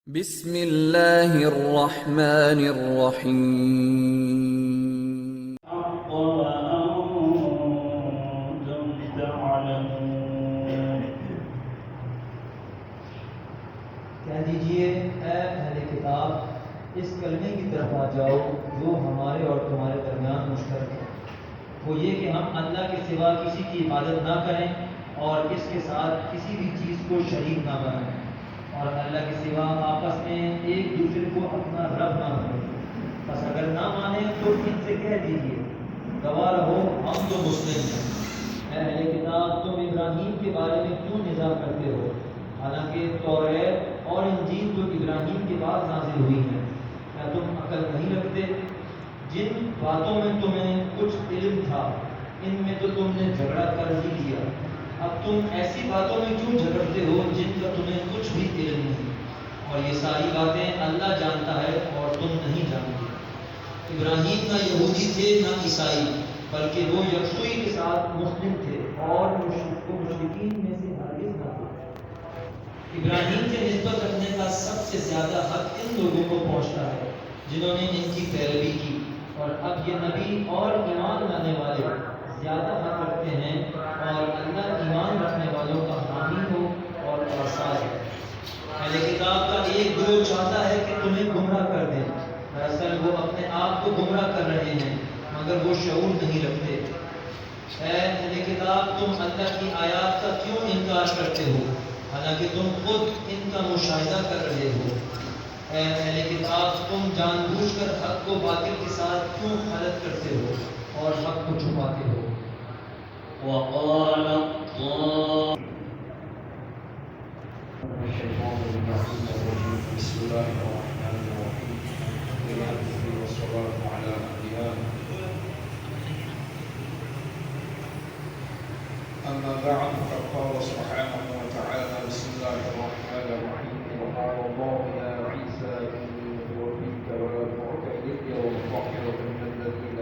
بسم اللہ الرحمن الرحیم۔ الحق وأنتم تعلمون۔ کہہ دیجئے اے اہل کتاب، اس کلمے کی طرف آ جاؤ جو ہمارے اور تمہارے درمیان مشترک ہے، وہ یہ کہ ہم اللہ کے سوا کسی کی عبادت نہ کریں اور اس کے ساتھ کسی بھی چیز کو شریک نہ بنائیں، اور اللہ کے سوا آپس میں ایک دوسرے کو اپنا رب نہ مانیں۔ بس اگر نہ مانیں تو ان سے کہہ دیجئے گواہ رہو ہم تو مسلم ہیں۔ اے اہل کتاب، تم ابراہیم کے بارے میں کیوں نزاع کرتے ہو، حالانکہ توریت اور انجیل تو ابراہیم کے بعد نازل ہوئی ہیں؟ کیا تم عقل نہیں رکھتے؟ جن باتوں میں تمہیں کچھ علم تھا ان میں تو تم نے جھگڑا کر ہی لیا، اب تم ایسی باتوں میں کیوں جھگڑتے ہو جن کا تمہیں کچھ بھی علم نہیں؟ اور یہ ساری باتیں اللہ جانتا ہے اور تم نہیں جانتے۔ ابراہیم نہ یہودی تھے نہ عیسائی، بلکہ وہ یکسوئی کے ساتھ مسلم تھے اور مشرکین میں سے ہرگز نہ تھے۔ ابراہیم سے نسبت رکھنے کا سب سے زیادہ حق ان لوگوں کو پہنچتا ہے جنہوں نے ان کی پیروی کی، اور اب یہ نبی اور ایمان لانے والے زیادہ حق رکھتے ہیں، اور اللہ ایمان رکھنے والوں کا حامی ہو اور ارسال ہے۔ اہل کتاب کا ایک گروہ چاہتا ہے کہ تمہیں گمراہ کر دیں، دراصل وہ اپنے آپ کو گمراہ کر رہے ہیں مگر وہ شعور نہیں رکھتے۔ اے اہل کتاب، تم اللہ کی آیات کا کیوں انکار کرتے ہو حالانکہ تم خود ان کا مشاہدہ کر رہے ہو؟ اے اہل کتاب، تم جان بوجھ کر حق کو باطل کے ساتھ کیوں خلط کرتے ہو اور حق کو چھپاتے ہو؟ وقال بسم الله الرحمن الرحيم، والصلاة على الأنبياء. أما بعد، فقال سبحانه وتعالى بسم الله الرحمن الرحيم: وقال الله يا عيسى إني متوفيك ورافعك إلي ومطهرك من الذين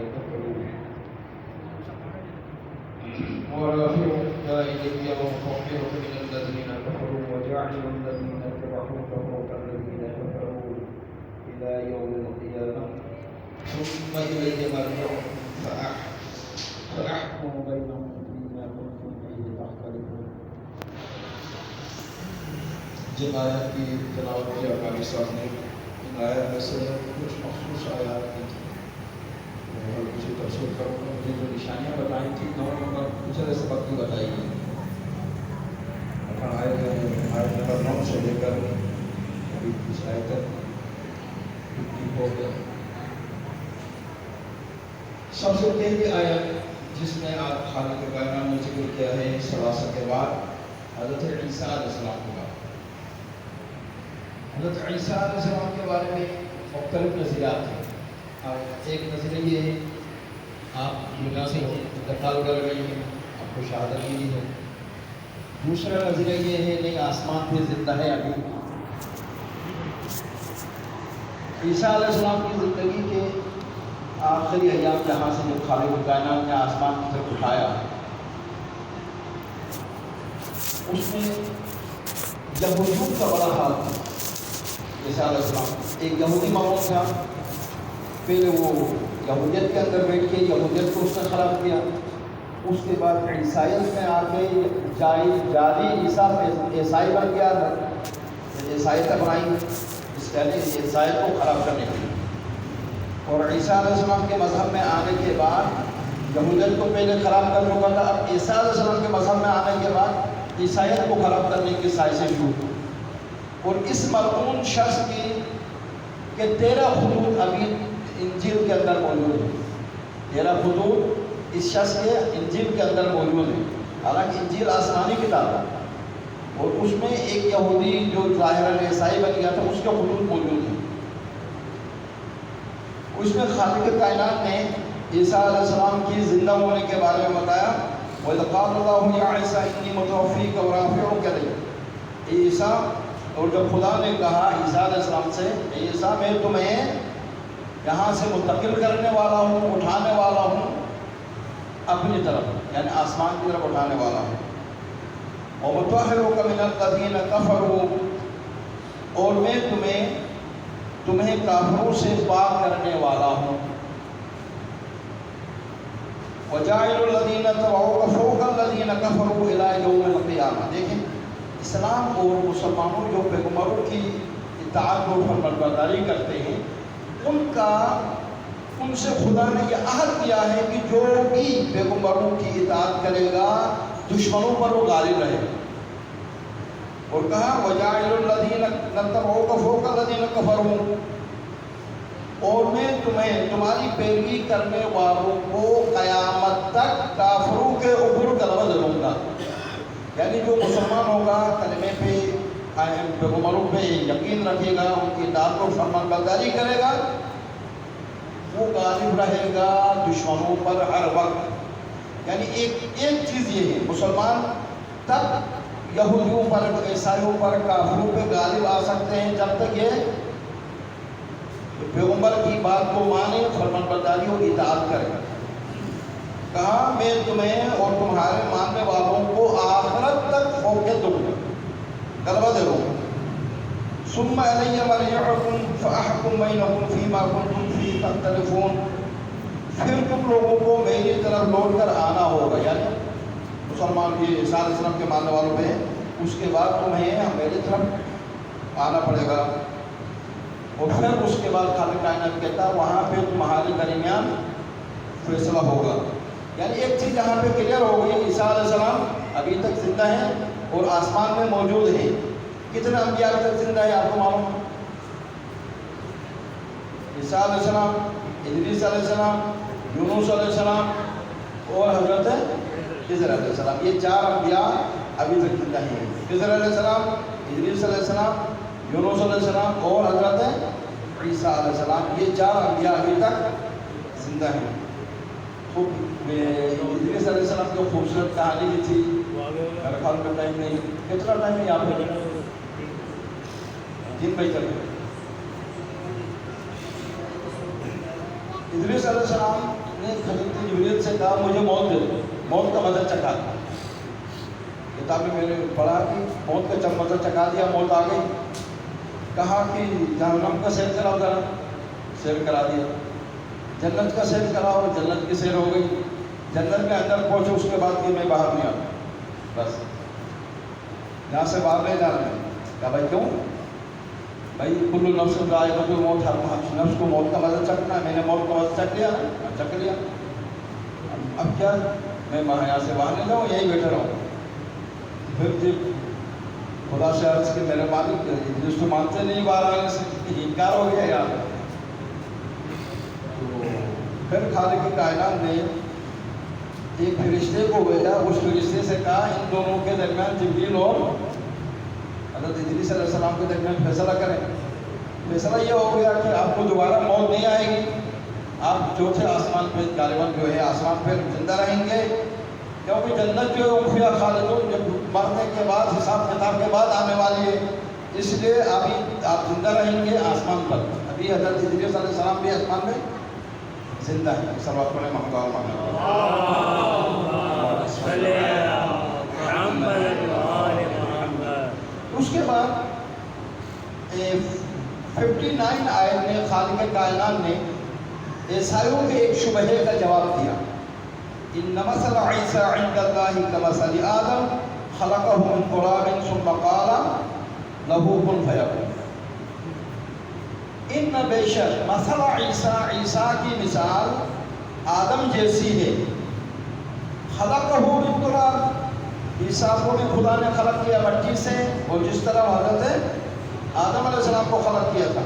كفروا وجاعل الذين اتبعوك فوق الذين كفروا إلى يوم القيامة ثم إلي مرجعكم فأحكم بينهم فيما كنتم فيه تختلفون۔ جن آیات کی تلاوت کیا ہمارے سامنے، ان آیات میں سے کچھ مخصوص آیات کی تھی اور کچھ تفصیل کروں گا۔ مجھے جو نشانیاں بتائی تھی نمبر دوسرے سبق کی بتائی گئی، آیت نمبر 9 سے لے کر ابھی اس آیت تک ہو گیا۔ سب سے پہلی آیت جس میں آپ خالق کائنات نے ذکر کیا ہے ثلاثہ کے بعد، حضرت عیسیٰ علیہ السلام کے بارے میں۔ حضرت عیسیٰ علیہ السلام کے بارے میں مختلف نظریات ہیں۔ ایک نظریہ یہ ہے آپ دنیا سے انتقال کر رہے ہیں، آپ کو شہادت ملی ہے۔ دوسرا نظریہ یہ ہے نہیں، آسمان پہ زندہ ہے ابھی۔ عیسیٰ علیہ السلام کی زندگی کے آخری ایام جہاں سے جب خالق کائنات نے آسمان کی طرف اٹھایا، اس میں یہودیت کا بڑا حال تھا۔ عیسیٰ علیہ السلام ایک یہودی ماحول تھا، پہلے وہ یہودیت کے اندر بیٹھ کے یہودیت کو اس نے خراب کیا، اس کے بعد عیسائیت میں آ کے جعلی عیسائی بن گیا، عیسائیت اپنائی اس کہنے عیسائیت کو خراب کرنے کے لیے۔ اور عیسیٰ علیہ السلام کے مذہب میں آنے کے بعد یہودیت کو پہلے خراب کر چکا تھا، اب عیسیٰ علیہ السلام کے مذہب میں آنے کے بعد عیسائیت کو خراب کرنے کی سازشیں شروع ہوئی۔ اور اس ملعون شخص کی کہ 13 خطوط ابھی انجیل کے اندر موجود ہیں، 13 خطوط اس شخص کے انجیل کے اندر موجود ہیں، حالانکہ انجیل آسمانی کتاب ہے، اور اس میں ایک یہودی جو ظاہراً عیسائی بن گیا تھا اس کے خطوط موجود ہیں۔ اس میں خالق کائنات نے عیسیٰ علیہ السلام کی زندہ ہونے کے بارے میں بتایا، وَإِذْ قَالَ اللَّهُ يَا عِيسَىٰ إِنِّي مُتَوَفِّيكَ وَرَافِعُكَ إِلَيَّ۔ عیسیٰ، اور جب خدا نے کہا عیسیٰ علیہ السلام سے، عیسیٰ میں تمہیں یہاں سے منتقل کرنے والا ہوں، اٹھانے والا ہوں اپنی طرف، یعنی آسمان کی طرف اٹھانے والا ہوں۔ وَمُطَهِّرُكَ مِنَ الَّذِينَ كَفَرُوا، اور میں تمہیں کافروں سے پاک کرنے والا ہوں. وَجَاعِلُ الَّذِينَ اتَّبَعُوكَ فَوْقَ الَّذِينَ كَفَرُوا إِلَىٰ يَوْمِ الْقِيَامَةِ. دیکھیں اسلام اور مسلمانوں جو پیغمبروں کی اطاعت اور فرمانبرداری کرتے ہیں ان سے خدا نے یہ عہد کیا ہے کہ جو بھی پیغمبروں کی اطاعت کرے گا دشمنوں پر وہ غالب رہے گا. اور کہا وَجَاعِلُ الَّذِينَ اتَّبَعُوكَ فَوْقَ الَّذِينَ كَفَرُوا، اور میں تمہاری پیروی کرنے والوں کو قیامت تک کافروں کے اوپر غلبہ دوں گا. یعنی جو مسلمان ہوگا، کلمے پہ پیغمبروں پہ یقین رکھے گا، ان کی اطاعت اور فرمانبرداری کرے گا، وہ غالب رہے گا دشمنوں پر ہر وقت. یعنی ایک چیز یہ ہے، مسلمان تب یہودیوں پر، عیسائیوں پر، کافروں پہ غالب آ سکتے ہیں جب تک یہ پیغمبر کی بات کو مانے، فرمانبرداری اور اطاعت کرے. کہا میں تمہیں اور تمہارے ماننے والوں کو آخرت تک فوقیت دوں گا، غلبہ دے دوں گا. ثم الی مرجعکم فاحکم بینکم فیما کنتم فیہ تختلفون. پھر تم لوگوں کو میری طرف لوٹ کر آنا ہوگا. یعنی مسلمان یہ عیسیٰ علیہ السلام کے ماننے والوں پہ اس کے بعد تمہیں میری طرف آنا پڑے گا. اور پھر اس کے بعد خالق کائنات کہتا ہے وہاں پہ تمہارے درمیان فیصلہ ہوگا. یعنی ایک چیز یہاں پہ کلیئر ہو گئی، عیسیٰ علیہ السلام ابھی تک زندہ ہیں اور آسمان میں موجود ہیں. کتنے انبیاء ابھی تک زندہ ہیں آپ کو معلوم؟ عیسیٰ علیہ السلام، ادریس علیہ السلام، یونس علیہ السلام اور حضرت خضر علیہ السلام. یہ 4 انبیاء ابھی تک زندہ ہیں. خضر علیہ السلام، ادریس علیہ السلام، یونس علیہ السلام اور حضرت عیسیٰ علیہ السلام. یہ 4 انبیاء ابھی تک زندہ ہیں. ادریس علیہ السلام کی خوبصورت کہانی بھی تھی، میرے خیال میں ٹائم نہیں. کتنا ٹائم ہے یہاں پہ؟ جن بھائی چل گئے. ادریس علیہ السلام نے حضرت جبریل سے کہا مجھے موت دے دو، موت کا مزہ چکھا. کتاب میں میں نے پڑھا کہ موت کا مزہ چکھا دیا، موت آ گئی. کہا کہ جہنم کا سیر کراؤ، ذرا سیر کرا دیا. جنت کا سیر کراؤ، جنت کی سیر ہو گئی. جنت کے اندر پہنچے، اس کے بعد کہ میں باہر نہیں آتا، بس یہاں سے باہر نہیں جانا. کہا بھائی کیوں؟ بھائی کل نفس ذائقۃ الموت، ہر نفس کو موت کا مزہ چکھنا ہے. میں نے موت کا مزہ چکھ لیا، چکھ لیا. اب کیا میں یہاں سے باہر نہیں جاؤں، یہیں بیٹھا رہوں. پھر جب خدا سے عرض کہ میرے مالک جس کو مانتے نہیں باہر آنے سے، انکار ہو گیا یار. تو پھر خالق کائنات نے ایک فرشتے کو بھیجا. اس فرشتے سے کہا ان دونوں کے درمیان جبریل اور حضرت ادریس علیہ السلام کے درمیان فیصلہ کریں. فیصلہ یہ ہو گیا کہ آپ کو دوبارہ موت نہیں آئے گی، آپ چوتھے آسمان پہ غالباً جو ہے آسمان پہ زندہ رہیں گے. کیونکہ جنت جو ہے فیہا خالدون، جب مرنے کے بعد حساب کتاب کے بعد آنے والی ہے، اس لیے ابھی آپ زندہ رہیں گے آسمان پر. ابھی حضرت ادریس علیہ السلام بھی آسمان میں زندہ ہے. صلوات پڑھیں محمد. اس کے بعد 59 آیت میں خالق کائنات نے عیسائیوں کے ایک شبہے کا جواب دیا. ان مثل عیسی عند اللہ کمثل آدم خلقہ من تراب ثم قال له کن فیکون. ان بے شک مثل عیسیٰ کی مثال آدم جیسی ہے. خلقہ من تراب، عیسیٰ کو بھی خدا نے خلق کیا مٹی سے، اور جس طرح حضرت آدم علیہ السلام کو خلق کیا تھا.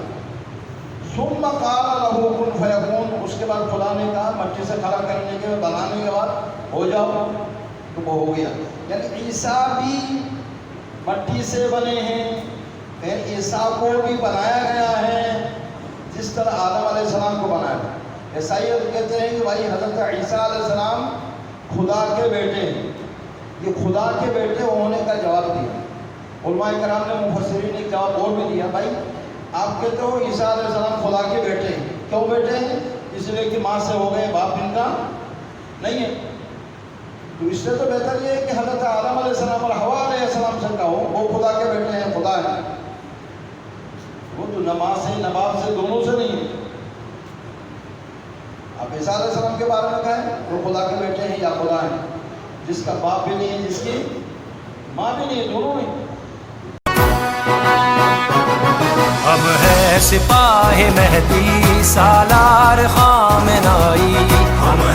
ثم قال له کن فیکون، اس کے بعد خدا نے کہا مٹی سے خلق کرنے کے بنانے کے بعد ہو جاؤ، تو وہ ہو گیا. یعنی عیسیٰ بھی مٹی سے بنے ہیں، پھر عیسیٰ کو بھی بنایا گیا ہے جس طرح آدم علیہ السلام کو بنایا. عیسائی کہتے ہیں کہ بھائی حضرت عیسیٰ علیہ السلام خدا کے بیٹے ہیں. یہ خدا کے بیٹے ہونے کا جواب دیا. علماء کرام نے، مفسرین نے ایک جواب اور بھی دیا. بھائی آپ کہتے ہو عیسیٰ علیہ السلام خدا کے بیٹے ہیں، کیوں بیٹے ہیں؟ اس لیے کہ ماں سے ہو گئے، باپ ان کا نہیں ہے. تو اس سے تو بہتر یہ ہے کہ حضرت آدم علیہ السلام اور حوا علیہ السلام سے کہو وہ خدا کے بیٹے ہیں، خدا ہے. وہ تو نماز سے نباب سے دونوں سے نہیں ہے. اب عیسیٰ علیہ السلام کے بارے میں کہیں وہ خدا کے بیٹے ہیں یا خدا ہیں, جس کا باپ بھی نہیں ہے جس کی ماں بھی نہیں ہے, دونوں نہیں. اب ہے سپاہ مہدی سالار خامنائی.